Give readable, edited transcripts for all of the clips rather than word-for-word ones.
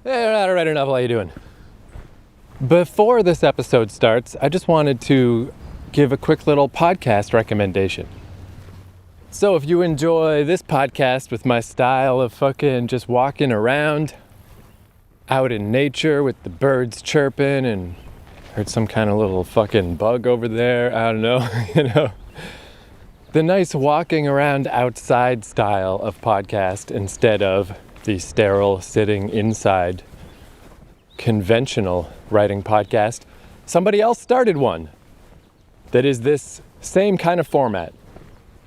Hey, I know how to write a novel. How you doing? Before this episode starts, I just wanted to give a quick little podcast recommendation. So if you enjoy this podcast with my style of fucking just walking around out in nature with the birds chirping and heard some kind of little fucking bug over there, I don't know, the nice walking around outside style of podcast instead of the sterile sitting inside conventional writing podcast, somebody else started one that is this same kind of format.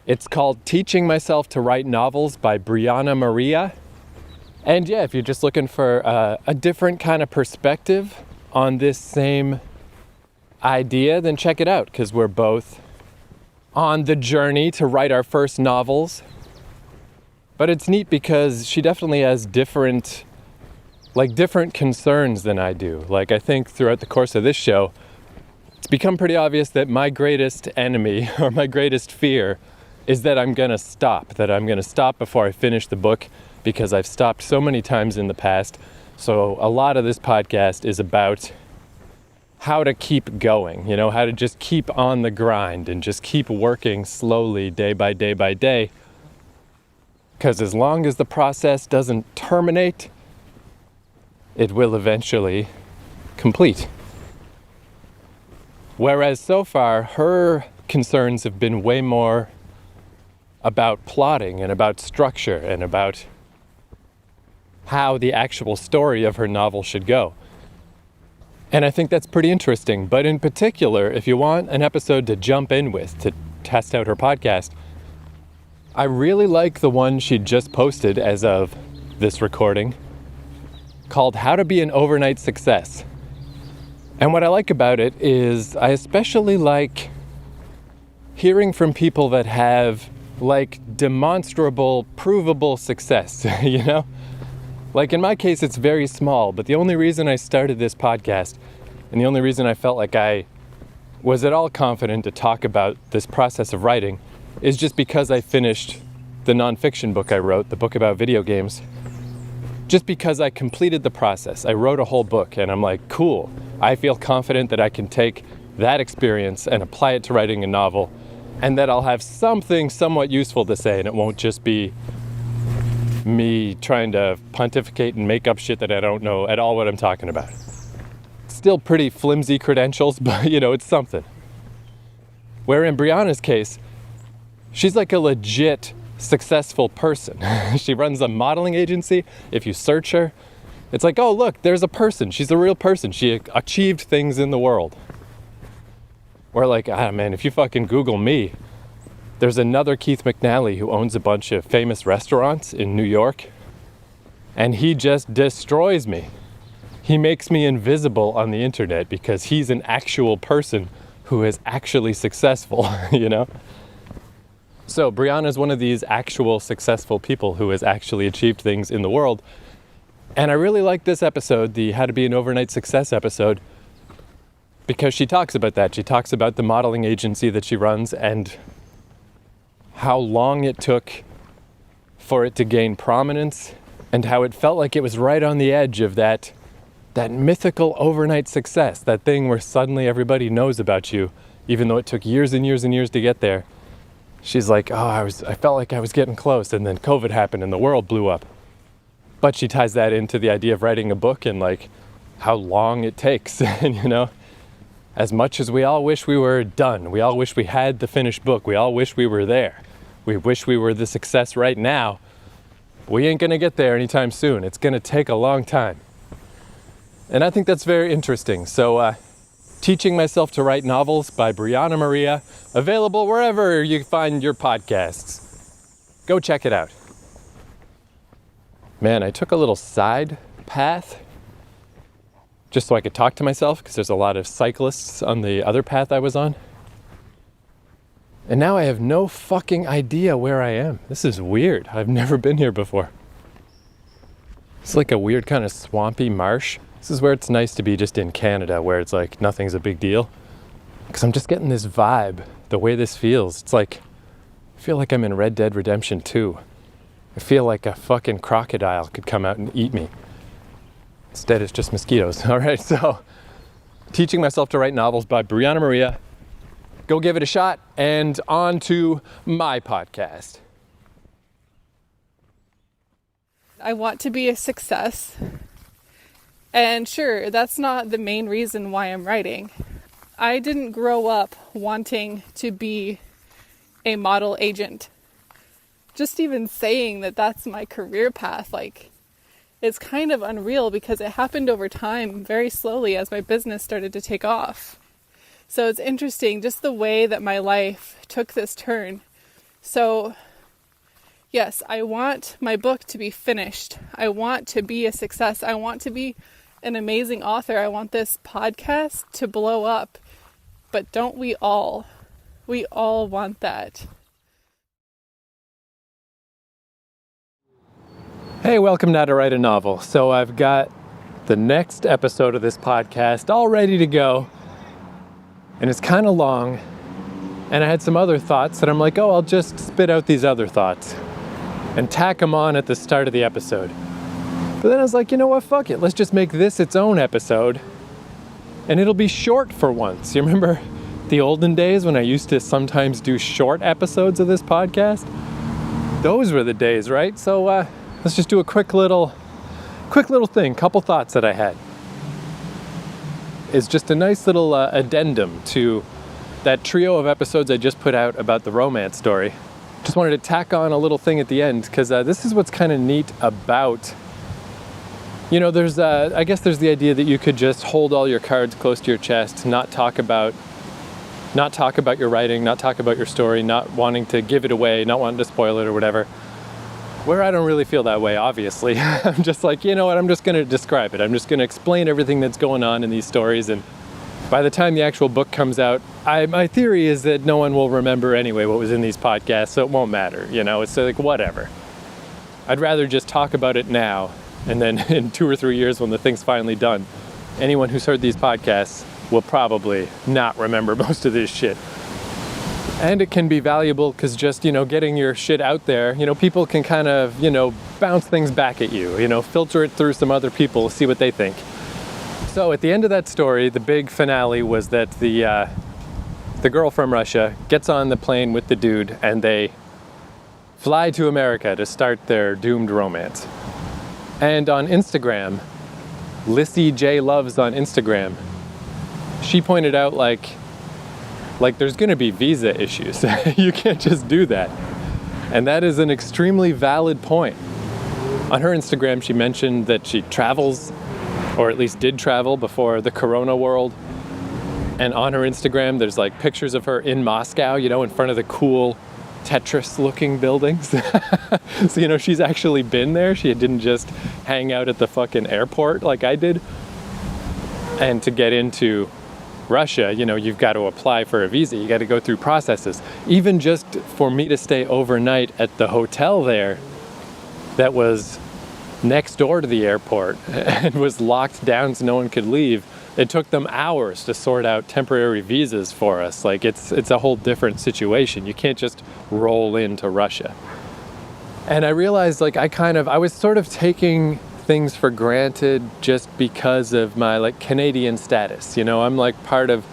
It's called Teaching Myself to Write Novels by Brianna Maria. And yeah, if you're just looking for a different kind of perspective on this same idea, then check it out, because we're both on the journey to write our first novels. But it's neat because she definitely has different concerns than I do. Like, I think throughout the course of this show, it's become pretty obvious that my greatest enemy or my greatest fear is that I'm gonna stop before I finish the book, because I've stopped so many times in the past. So a lot of this podcast is about how to keep going, how to just keep on the grind and just keep working slowly day by day by day. Because as long as the process doesn't terminate, it will eventually complete. Whereas so far, her concerns have been way more about plotting and about structure and about how the actual story of her novel should go. And I think that's pretty interesting. But in particular, if you want an episode to jump in with to test out her podcast, I really like the one she just posted as of this recording, called How to Be an Overnight Success. And what I like about it is I especially like hearing from people that have demonstrable, provable success, Like in my case, it's very small, but the only reason I started this podcast and the only reason I felt like I was at all confident to talk about this process of writing is just because I finished the nonfiction book I wrote, the book about video games. Just because I completed the process. I wrote a whole book and I'm like, cool. I feel confident that I can take that experience and apply it to writing a novel, and that I'll have something somewhat useful to say, and it won't just be me trying to pontificate and make up shit that I don't know at all what I'm talking about. Still pretty flimsy credentials, but it's something. Where in Brianna's case, she's like a legit successful person. She runs a modeling agency. If you search her, it's like, oh look, there's a person. She's a real person. She achieved things in the world. Or man, if you fucking Google me, there's another Keith McNally who owns a bunch of famous restaurants in New York, and he just destroys me. He makes me invisible on the internet because he's an actual person who is actually successful, So Brianna's one of these actual successful people who has actually achieved things in the world. And I really like this episode, the How to Be an Overnight Success episode, because she talks about that. She talks about the modeling agency that she runs and how long it took for it to gain prominence, and how it felt like it was right on the edge of that mythical overnight success, that thing where suddenly everybody knows about you, even though it took years and years and years to get there. She's like, I felt like I was getting close, and then COVID happened and the world blew up. But she ties that into the idea of writing a book and how long it takes. And as much as we all wish we were done, we all wish we had the finished book, we all wish we were there, we wish we were the success right now, we ain't gonna get there anytime soon. It's gonna take a long time. And I think that's very interesting. So Teaching Myself to Write Novels by Brianna Maria, available wherever you find your podcasts. Go check it out. Man, I took a little side path just so I could talk to myself, because there's a lot of cyclists on the other path I was on. And now I have no fucking idea where I am. This is weird. I've never been here before. It's like a weird kind of swampy marsh. This is where it's nice to be just in Canada, where it's like nothing's a big deal. Because I'm just getting this vibe, the way this feels. It's like, I feel like I'm in Red Dead Redemption 2. I feel like a fucking crocodile could come out and eat me. Instead, it's just mosquitoes. All right, so Teaching Myself to Write Novels by Brianna Maria. Go give it a shot, and on to my podcast. I want to be a success. And sure, that's not the main reason why I'm writing. I didn't grow up wanting to be a model agent. Just even saying that that's my career path, it's kind of unreal because it happened over time, very slowly as my business started to take off. So it's interesting just the way that my life took this turn. So yes, I want my book to be finished. I want to be a success. I want to be an amazing author. I want this podcast to blow up. But don't we all? We all want that. Hey, welcome to How to Write a Novel. So I've got the next episode of this podcast all ready to go. And it's kind of long. And I had some other thoughts that I'm like, I'll just spit out these other thoughts and tack them on at the start of the episode. But then I was like, you know what, fuck it. Let's just make this its own episode. And it'll be short for once. You remember the olden days when I used to sometimes do short episodes of this podcast? Those were the days, right? So let's just do a quick little thing. Couple thoughts that I had. It's just a nice little addendum to that trio of episodes I just put out about the romance story. Just wanted to tack on a little thing at the end because this is what's kind of neat about, there's I guess there's the idea that you could just hold all your cards close to your chest, not talk about your writing, not talk about your story, not wanting to give it away, not wanting to spoil it or whatever. Where I don't really feel that way, obviously. I'm just like, you know what, I'm just going to describe it. I'm just going to explain everything that's going on in these stories, and by the time the actual book comes out, my theory is that no one will remember anyway what was in these podcasts, so it won't matter, it's like whatever. I'd rather just talk about it now, and then in 2 or 3 years when the thing's finally done, anyone who's heard these podcasts will probably not remember most of this shit. And it can be valuable because just, getting your shit out there, people can kind of, bounce things back at you, filter it through some other people, see what they think. So at the end of that story, the big finale was that the girl from Russia gets on the plane with the dude and they fly to America to start their doomed romance. And on Instagram, Lissy J Loves on Instagram, she pointed out like there's going to be visa issues. You can't just do that. And that is an extremely valid point. On her Instagram, she mentioned that she travels, or at least did travel before the Corona world. And on her Instagram, there's pictures of her in Moscow, in front of the cool Tetris-looking buildings. So, she's actually been there. She didn't just hang out at the fucking airport like I did. And to get into Russia, you've got to apply for a visa. You got to go through processes. Even just for me to stay overnight at the hotel there that was next door to the airport and was locked down so no one could leave, it took them hours to sort out temporary visas for us. It's a whole different situation. You can't just roll into Russia. And I realized I was sort of taking things for granted just because of my Canadian status. I'm part of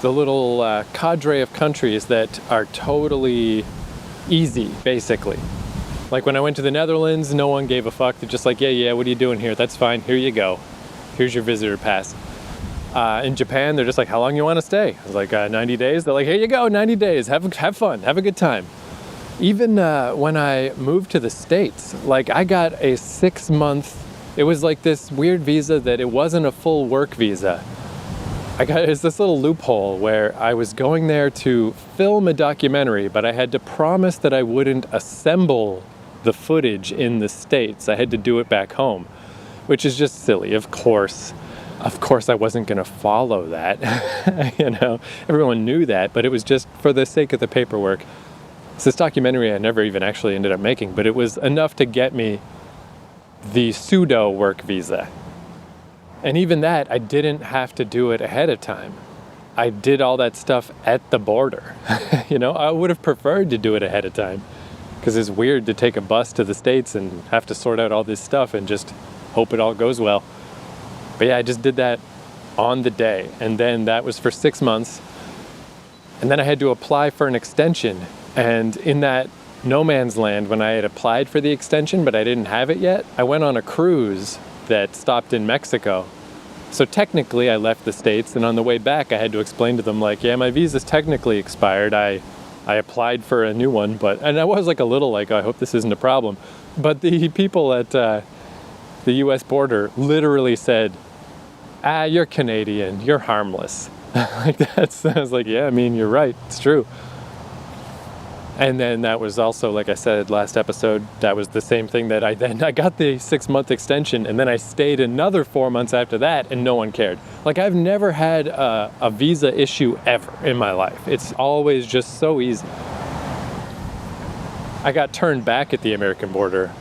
the little cadre of countries that are totally easy, basically. When I went to the Netherlands, no one gave a fuck. They're just yeah, what are you doing here? That's fine, here you go. Here's your visitor pass. In Japan, they're just how long you want to stay? I was 90 days. They're here you go, 90 days. Have fun, have a good time. Even when I moved to the States, I got a 6-month, it was this weird visa that it wasn't a full work visa. It's this little loophole where I was going there to film a documentary, but I had to promise that I wouldn't assemble the footage in the States. I had to do it back home, which is just silly. Of course I wasn't going to follow that. Everyone knew that, but it was just for the sake of the paperwork. It's this documentary I never even actually ended up making, but it was enough to get me the pseudo work visa. And even that, I didn't have to do it ahead of time. I did all that stuff at the border. I would have preferred to do it ahead of time because it's weird to take a bus to the States and have to sort out all this stuff and just hope it all goes well. But yeah, I just did that on the day. And then that was for 6 months. And then I had to apply for an extension. And in that no man's land, when I had applied for the extension, but I didn't have it yet, I went on a cruise that stopped in Mexico. So technically I left the States, and on the way back I had to explain to them like, yeah, my visa's technically expired. I applied for a new one, and I was like a little like, I hope this isn't a problem. But the people at the US border literally said, you're Canadian, you're harmless. Like that's, I was like, yeah, I mean, you're right, it's true. And then that was also, like I said last episode, that was the same thing that I got the 6-month extension, and then I stayed another 4 months after that, and no one cared. Like I've never had a visa issue ever in my life. It's always just so easy. I got turned back at the American border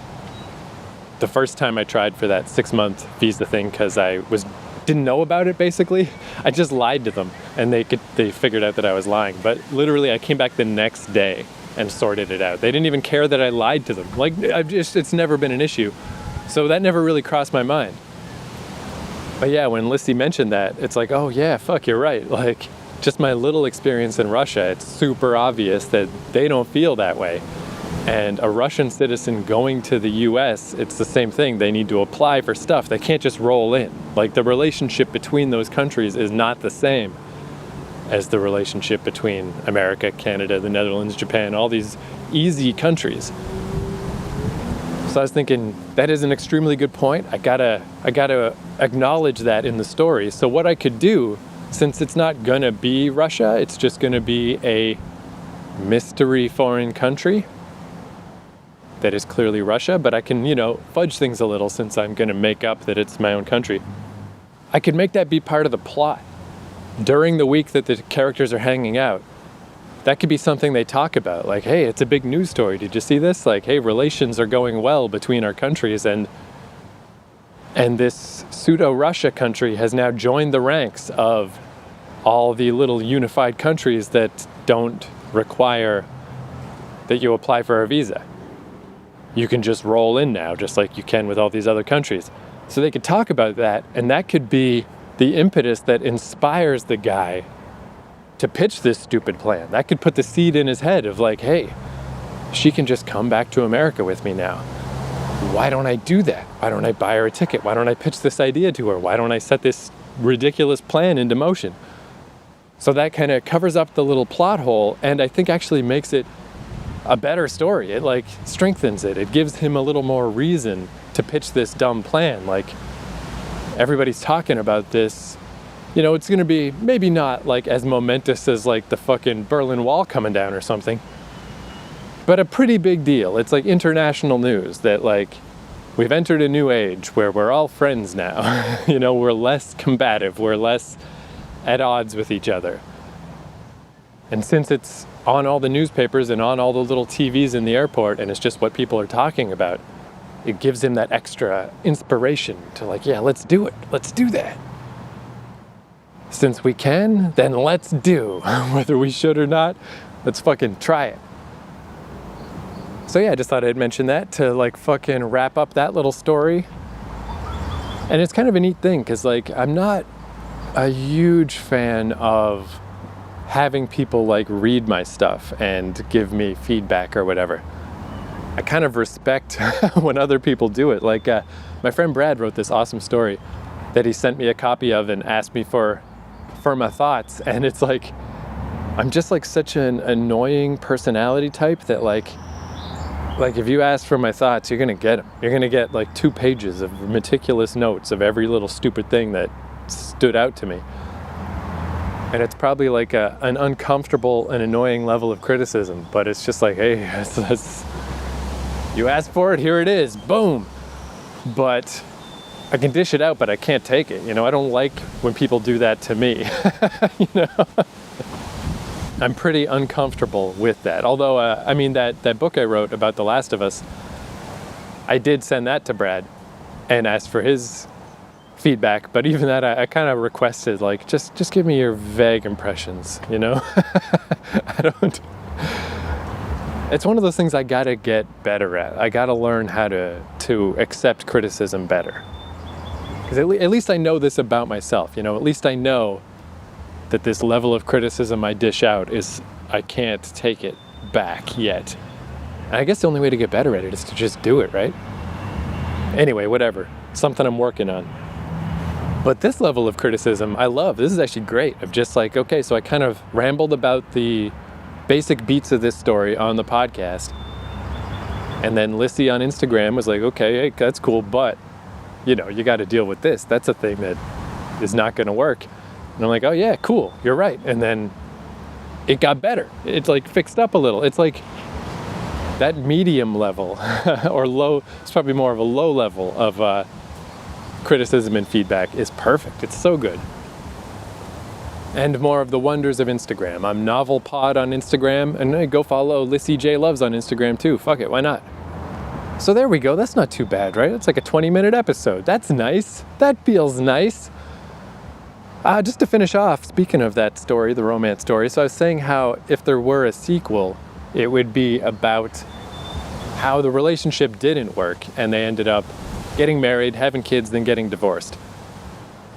the first time I tried for that 6-month visa thing because I didn't know about it basically. I just lied to them, and they figured out that I was lying. But literally I came back the next day and sorted it out. They didn't even care that I lied to them. Like it's never been an issue. So that never really crossed my mind. But yeah, when Lissy mentioned that, it's like, oh yeah, fuck, you're right. Like just my little experience in Russia, it's super obvious that they don't feel that way. And a Russian citizen going to the US, it's the same thing. They need to apply for stuff. They can't just roll in. Like the relationship between those countries is not the same as the relationship between America, Canada, the Netherlands, Japan, all these easy countries. So I was thinking, that is an extremely good point. I gotta acknowledge that in the story. So what I could do, since it's not gonna be Russia, it's just gonna be a mystery foreign country that is clearly Russia, but I can, fudge things a little since I'm gonna make up that it's my own country. I could make that be part of the plot. During the week that the characters are hanging out, that could be something they talk about. Like, hey, it's a big news story. Did you see this? Like, hey, relations are going well between our countries, and this pseudo-Russia country has now joined the ranks of all the little unified countries that don't require that you apply for a visa. You can just roll in now, just like you can with all these other countries. So they could talk about that, and that could be the impetus that inspires the guy to pitch this stupid plan. That could put the seed in his head of like, hey, she can just come back to America with me now. Why don't I do that? Why don't I buy her a ticket? Why don't I pitch this idea to her? Why don't I set this ridiculous plan into motion? So that kind of covers up the little plot hole, and I think actually makes it a better story. It like strengthens it. It gives him a little more reason to pitch this dumb plan. Like everybody's talking about this, it's going to be maybe not like as momentous as like the fucking Berlin Wall coming down or something, but a pretty big deal. It's like international news that like we've entered a new age where we're all friends now. We're less combative. We're less at odds with each other. And since it's on all the newspapers and on all the little TVs in the airport, and it's just what people are talking about, it gives him that extra inspiration to like, yeah, let's do it. Let's do that. Since we can, then let's do. Whether we should or not, let's fucking try it. So yeah, I just thought I'd mention that to like fucking wrap up that little story. And it's kind of a neat thing, because like I'm not a huge fan of having people like read my stuff and give me feedback or whatever. I kind of respect when other people do it. Like my friend Brad wrote this awesome story that he sent me a copy of and asked me for my thoughts. And it's like, I'm just like such an annoying personality type that like if you ask for my thoughts, you're gonna get them. You're gonna get like 2 pages of meticulous notes of every little stupid thing that stood out to me. And it's probably like an uncomfortable and annoying level of criticism, but it's just like, hey, you asked for it, here it is, boom. But I can dish it out, but I can't take it. I don't like when people do that to me. I'm pretty uncomfortable with that. Although, that book I wrote about The Last of Us, I did send that to Brad and asked for his feedback, but even that I kind of requested like just give me your vague impressions, I don't. It's one of those things I gotta get better at. I gotta learn how to accept criticism better. Because at least I know this about myself, at least I know that this level of criticism I dish out I can't take it back yet. And I guess the only way to get better at it is to just do it, right? Anyway, whatever. Something I'm working on. But this level of criticism, I love. This is actually great. I'm just like, okay, so I kind of rambled about the basic beats of this story on the podcast. And then Lissy on Instagram was like, okay, hey, that's cool, but, you got to deal with this. That's a thing that is not going to work. And I'm like, oh yeah, cool, you're right. And then it got better. It's like fixed up a little. It's like that medium level or low, it's probably more of a low level of criticism and feedback is perfect. It's so good. And more of the wonders of Instagram. I'm NovelPod on Instagram, and go follow Lissy J Loves on Instagram too. Fuck it, why not? So there we go. That's not too bad, right? It's like a 20-minute episode. That's nice. That feels nice. Just to finish off, speaking of that story, the romance story, so I was saying how if there were a sequel, it would be about how the relationship didn't work and they ended up getting married, having kids, then getting divorced.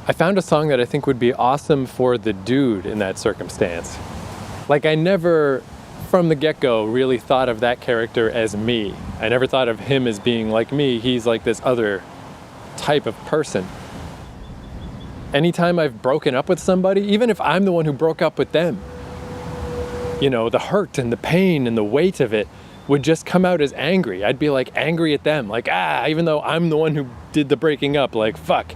I found a song that I think would be awesome for the dude in that circumstance. Like, I never, from the get-go, really thought of that character as me. I never thought of him as being like me. He's like this other type of person. Anytime I've broken up with somebody, even if I'm the one who broke up with them, the hurt and the pain and the weight of it would just come out as angry. I'd be like angry at them, like, even though I'm the one who did the breaking up, like, fuck,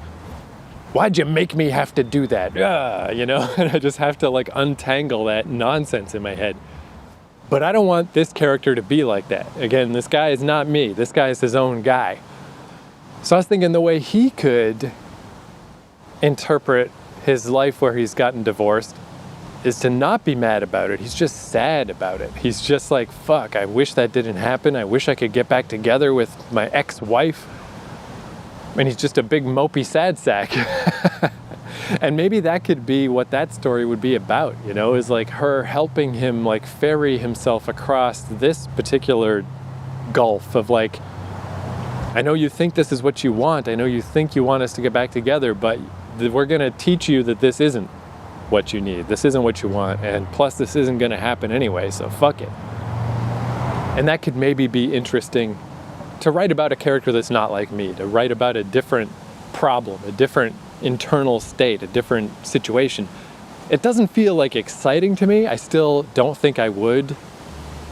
why'd you make me have to do that? And I just have to like untangle that nonsense in my head. But I don't want this character to be like that. Again, this guy is not me. This guy is his own guy. So I was thinking the way he could interpret his life where he's gotten divorced is to not be mad about it. He's just sad about it. He's just like, fuck, I wish that didn't happen. I wish I could get back together with my ex-wife. And he's just a big mopey sad sack. And maybe that could be what that story would be about, is like her helping him like ferry himself across this particular gulf of like, I know you think this is what you want. I know you think you want us to get back together, but we're going to teach you that this isn't what you need. This isn't what you want. And plus this isn't going to happen anyway, so fuck it. And that could maybe be interesting to write about a character that's not like me, to write about a different problem, a different internal state, a different situation. It doesn't feel like exciting to me. I still don't think I would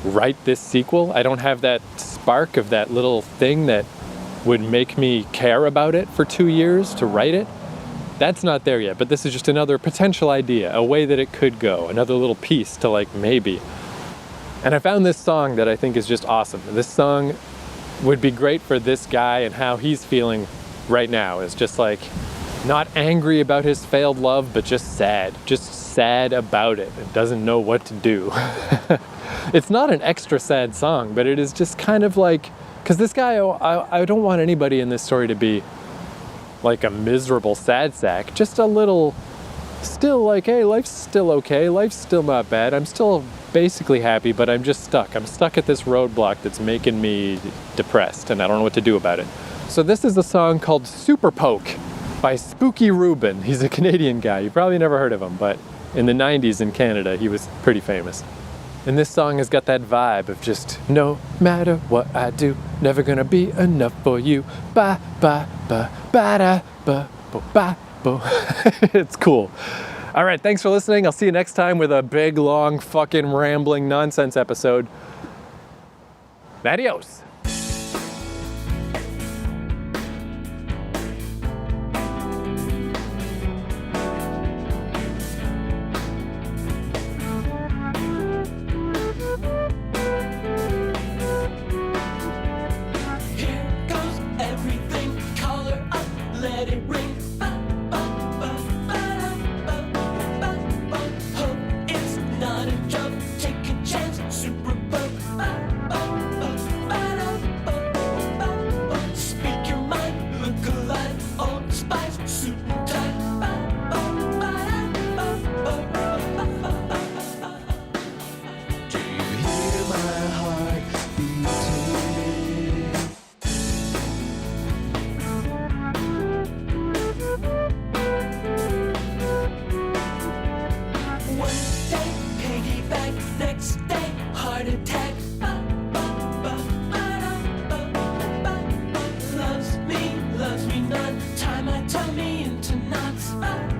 write this sequel. I don't have that spark of that little thing that would make me care about it for 2 years to write it. That's not there yet, but this is just another potential idea, a way that it could go, another little piece to like maybe. And I found this song that I think is just awesome. This song would be great for this guy and how he's feeling right now. Is just like not angry about his failed love, but just sad about it and doesn't know what to do. It's not an extra sad song, but it is just kind of like, because this guy, I don't want anybody in this story to be like a miserable sad sack, just a little, still like, hey, life's still okay, life's still not bad, I'm still basically happy, but I'm just stuck. I'm stuck at this roadblock that's making me depressed, and I don't know what to do about it. So this is a song called Super Poke by Spooky Rubin. He's a Canadian guy. You probably never heard of him, but in the 90s in Canada, he was pretty famous. And this song has got that vibe of just, no matter what I do, never gonna be enough for you. Ba, ba, ba, ba, da, ba, ba, ba, ba. It's cool. All right, thanks for listening. I'll see you next time with a big, long, fucking rambling nonsense episode. Adios. tie my tummy into knots.